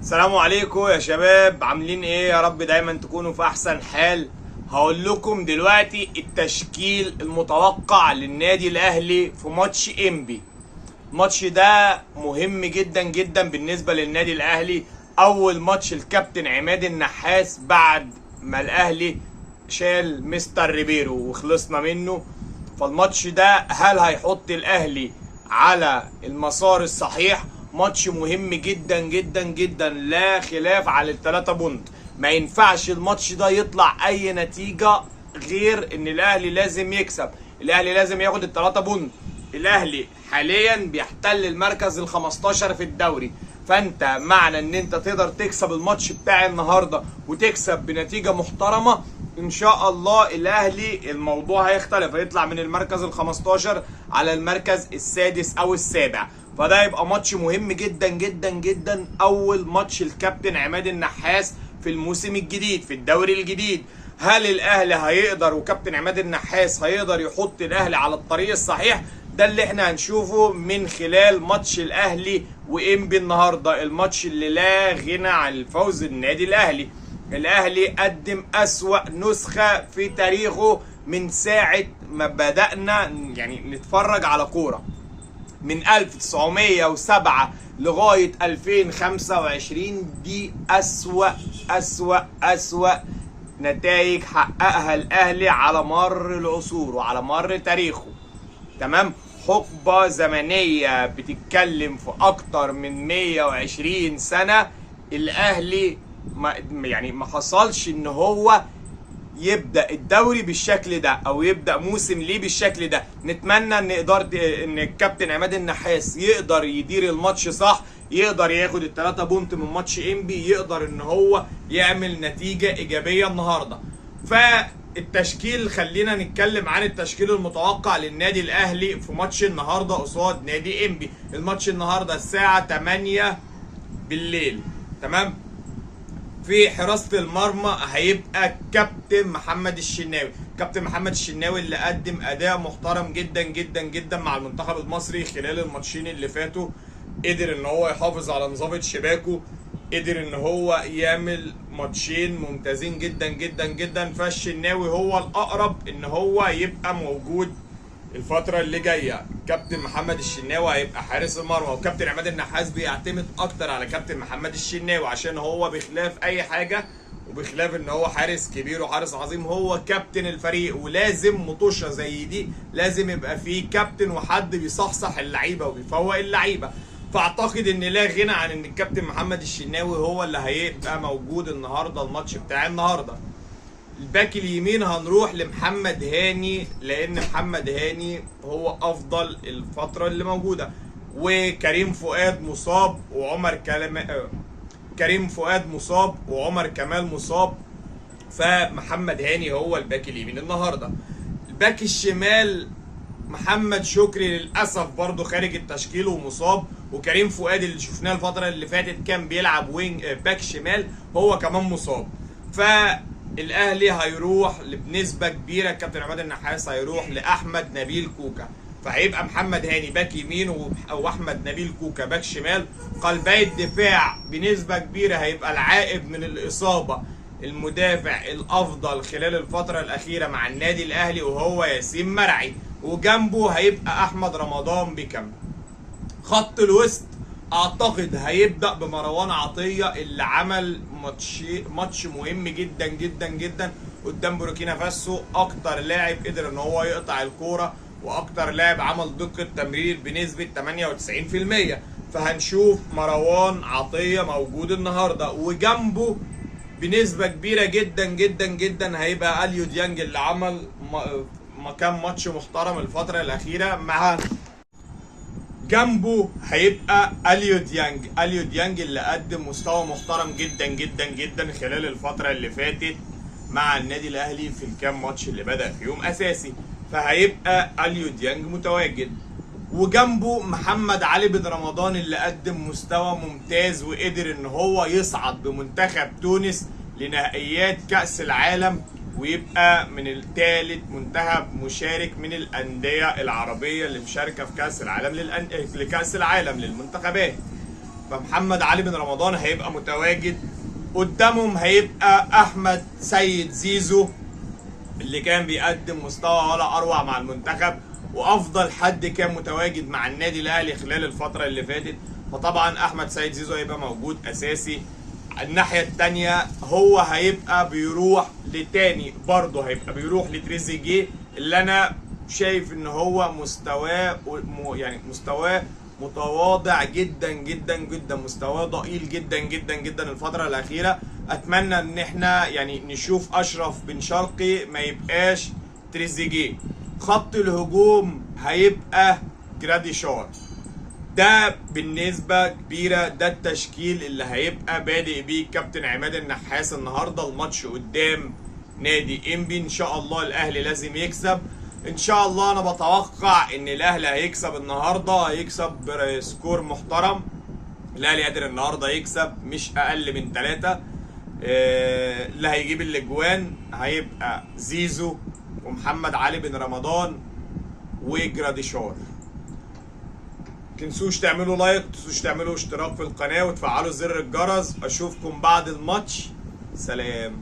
السلام عليكم يا شباب، عاملين ايه؟ يا رب دايما تكونوا في احسن حال. هقول لكم دلوقتي التشكيل المتوقع للنادي الاهلي في ماتش انبي. الماتش ده مهم جدا جدا بالنسبه للنادي الاهلي. اول ماتش الكابتن عماد النحاس بعد ما الاهلي شال مستر ريبيرو وخلصنا منه. فالماتش ده هل هيحط الاهلي على المسار الصحيح؟ ماتش مهم جدا جدا جدا، لا خلاف على الثلاثة بونت. ما ينفعش الماتش ده يطلع اي نتيجة غير ان الاهلي لازم يكسب. الاهلي لازم ياخد الثلاثة بونت. الاهلي حاليا بيحتل المركز ال 15 في الدوري، فانت معنى ان انت تقدر تكسب الماتش بتاع النهارده وتكسب بنتيجه محترمه، ان شاء الله الاهلي الموضوع هيختلف، هيطلع من المركز ال 15 على المركز السادس او السابع. فده يبقى ماتش مهم جدا جدا جدا، اول ماتش الكابتن عماد النحاس في الموسم الجديد في الدوري الجديد. هل الاهلي هيقدر وكابتن عماد النحاس هيقدر يحط الاهلي على الطريق الصحيح؟ ده اللي احنا هنشوفه من خلال ماتش الاهلي وانبي النهارده، الماتش اللي لا غنى عن الفوز النادي الاهلي. الاهلي قدم اسوأ نسخة في تاريخه من ساعة ما بدأنا يعني نتفرج على كورة، من 1907 لغاية 2025. دي أسوأ نتائج حققها الأهلي على مر العصور وعلى مر تاريخه. تمام، حقبة زمنية بتتكلم في أكتر من 120 سنة. الأهلي ما حصلش إن هو يبدا الدوري بالشكل ده او يبدا موسم ليه بالشكل ده. نتمنى ان ان الكابتن عماد النحاس يقدر يدير الماتش صح، يقدر ياخد الثلاثة بونت من ماتش انبي، يقدر ان هو يعمل نتيجة ايجابية النهاردة. فالتشكيل، خلينا نتكلم عن التشكيل المتوقع للنادي الاهلي في ماتش النهاردة قصاد نادي انبي. الماتش النهاردة الساعة 8 بالليل. تمام، في حراسة المرمى هيبقى كابتن محمد الشناوي. كابتن محمد الشناوي اللي قدم اداء محترم جدا جدا جدا مع المنتخب المصري خلال الماتشين اللي فاتوا. قدر ان هو يحافظ على نظافة شباكه، قدر ان هو يعمل ماتشين ممتازين جدا جدا جدا. فالشناوي هو الاقرب ان هو يبقى موجود الفترة اللي جاية. كابتن محمد الشناوي هيبقى حارس المرمى، وكابتن عماد النحاس بيعتمد اكتر على كابتن محمد الشناوي عشان هو بخلاف اي حاجة وبخلاف ان هو حارس كبير وحارس عظيم، هو كابتن الفريق. ولازم مطوشة زي دي لازم يبقى فيه كابتن وحد بيصحصح اللعيبة وبيفوق اللعيبة. فاعتقد ان لا غنى عن ان الكابتن محمد الشناوي هو اللي هيبقى موجود النهارده الماتش بتاع النهارده. الباك اليمين هنروح لمحمد هاني، لان محمد هاني هو افضل الفتره اللي موجوده، وكريم فؤاد مصاب كريم فؤاد مصاب وعمر كمال مصاب. فمحمد هاني هو الباك اليمين النهارده. الباك الشمال محمد شكري للاسف برضه خارج التشكيل ومصاب، وكريم فؤاد اللي شفناه الفتره اللي فاتت كان بيلعب وينج باك شمال هو كمان مصاب. فالاهلي هيروح بنسبه كبيره، الكابتن عماد النحاس هيروح لاحمد نبيل كوكا. فهيبقى محمد هاني باك يمين واحمد نبيل كوكا باك شمال. قلبي الدفاع بنسبه كبيره هيبقى العائد من الاصابه المدافع الافضل خلال الفتره الاخيره مع النادي الاهلي وهو ياسين مرعي، وجنبه هيبقى احمد رمضان بيكمل. خط الوسط اعتقد هيبدا بمروان عطيه اللي عمل ماتش مهم جدا جدا جدا قدام بوركينا فاسو. اكتر لاعب قدر ان هو يقطع الكوره، واكتر لاعب عمل دقه تمرير بنسبه 98%. فهنشوف مروان عطيه موجود النهارده، وجنبه بنسبه كبيره جدا جدا جدا هيبقى اليو ديانج اللي عمل كان ماتش محترم الفتره الاخيره مع. جنبه هيبقى اليو ديانج اللي قدم مستوى محترم جدا جدا جدا خلال الفتره اللي فاتت مع النادي الاهلي في الكام ماتش اللي بدا فيهم اساسي. فهيبقى اليو ديانج متواجد، وجنبه محمد علي بن رمضان اللي قدم مستوى ممتاز وقدر ان هو يصعد بمنتخب تونس لنهائيات كأس العالم، ويبقى من الثالث منتخب مشارك من الأندية العربية اللي مشاركة في كأس العالم لكأس العالم للمنتخبات. فمحمد علي بن رمضان هيبقى متواجد. قدامهم هيبقى احمد سيد زيزو اللي كان بيقدم مستوى ولا اروع مع المنتخب، وافضل حد كان متواجد مع النادي الاهلي خلال الفتره اللي فاتت، فطبعا احمد سيد زيزو هيبقى موجود اساسي. الناحيه الثانيه هو هيبقى بيروح لتاني، برضه هيبقى بيروح لتريزيجيه اللي انا شايف ان هو مستواه يعني مستواه متواضع جدا جدا جدا، مستواه ضئيل جدا جدا جدا الفترة الأخيرة. أتمنى إن احنا يعني نشوف أشرف بن شرقي ما يبقاش تريزيجيه. خط الهجوم هيبقى جراديشار، ده بالنسبة كبيرة ده التشكيل اللي هيبقى بادئ بيه كابتن عماد النحاس النهارده. الماتش قدام نادي انبي، ان شاء الله الاهلي لازم يكسب ان شاء الله. انا بتوقع ان الاهلي هيكسب النهارده، هيكسب بسكور محترم. الاهلي قادر النهارده يكسب مش اقل من 3. اللي هيجيب الاجوان هيبقى زيزو ومحمد علي بن رمضان وجراديشار. متنسوش تعملوا لايك، متنسوش تعملوا اشتراك في القناة وتفعلوا زر الجرس. اشوفكم بعد الماتش، سلام.